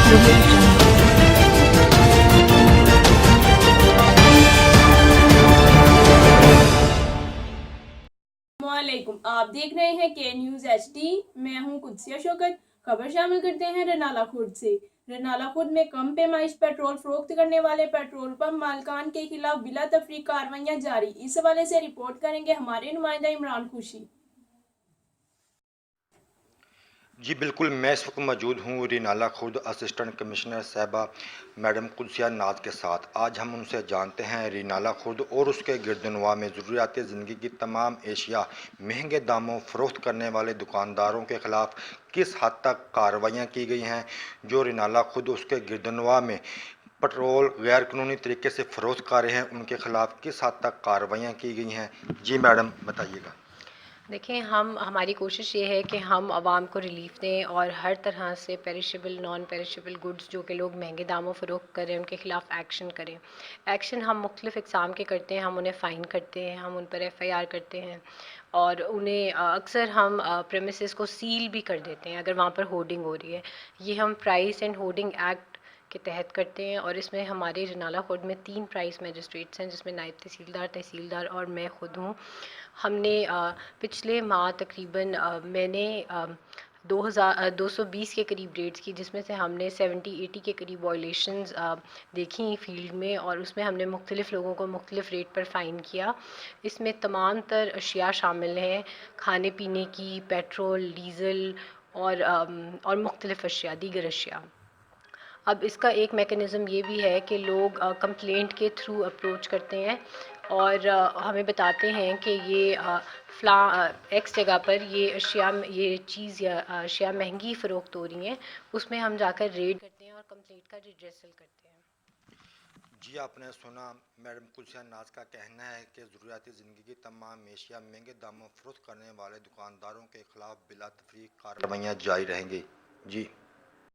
audio jungle. वालेकुम, आप देख रहे हैं के न्यूज़ HD। मैं हूं कुदसिया शौकत। खबर शामिल करते हैं रनाला खुर्द से। रनाला खुर्द में कम पैमाइश पेट्रोल फरोख्त करने वाले पेट्रोल पंप मालकान के खिलाफ बिला तफरीक कार्रवाइयां जारी। इस हवाले से रिपोर्ट करेंगे हमारे नुमाइंदा इमरान खुशी। जी बिल्कुल, मैं इस वक्त मौजूद हूँ रिनाला खुर्द असिस्टेंट कमिश्नर साहबा मैडम कुदसिया नाज के साथ। आज हम उनसे जानते हैं रिनाला खुर्द और उसके गिरदनवा में ज़रूरियात ज़िंदगी की तमाम एशिया महंगे दामों फ़रोख्त करने वाले दुकानदारों के ख़िलाफ़ किस हद तक कार्रवाइयाँ की गई हैं, जो रिनाला खुर्द उसके गिरदनवा में पेट्रोल गैर कानूनी तरीके से फ़रोख्त कर रहे हैं, उनके ख़िलाफ़ किस हद तक कार्रवाइयाँ की गई हैं। जी मैडम बताइएगा। देखें, हमारी कोशिश ये है कि हम आवाम को रिलीफ़ दें और हर तरह से पेरिशेबल नॉन पेरिशेबल गुड्स जो कि लोग महंगे दामों फ़रोख्त कर रहे हैं उनके ख़िलाफ़ एक्शन करें। एक्शन हम मुख्तलिफ़ इक़साम के करते हैं। हम उन्हें फ़ाइन करते हैं, हम उन पर FIR करते हैं और उन्हें अक्सर हम प्रेमिसेस को सील भी कर देते हैं अगर वहाँ पर होर्डिंग हो रही है। ये हम प्राइस एंड होर्डिंग एक्ट के तहत करते हैं और इसमें हमारे रिनाला खुर्द में 3 प्राइस मजिस्ट्रेट्स हैं, जिसमें नायब तहसीलदार, तहसीलदार और मैं ख़ुद हूँ। हमने पिछले माह तकरीबन मैंने 220 के करीब रेड्स की, जिसमें से हमने 70-80 के करीब वायलेशंस देखी फील्ड में और उसमें हमने मुख्तलिफ़ लोगों को मुख्तलिफ़ रेट पर फ़ाइन किया। इसमें तमाम तर अशिया शामिल हैं, खाने पीने की, पेट्रोल, डीज़ल और मुख्तलिफ़ अशिया, दीगर अशिया। अब इसका एक मेकनिज़म ये भी है कि लोग कंप्लेंट के थ्रू अप्रोच करते हैं और हमें बताते हैं कि ये फ़ला एक्स जगह पर ये चीज़ या अशिया महंगी फ़रोख्त हो रही हैं। उसमें हम जाकर रेड करते हैं और कंप्लेंट का रिड्रेसल करते हैं। जी आपने सुना, मैडम कुदसिया नाज का कहना है कि ज़रूरियाती ज़िंदगी की तमाम एशिया महंगे दामों फ़रोख्त करने वाले दुकानदारों के खिलाफ बिला तफरीक कार्रवाइयाँ जारी रहेंगी। जी।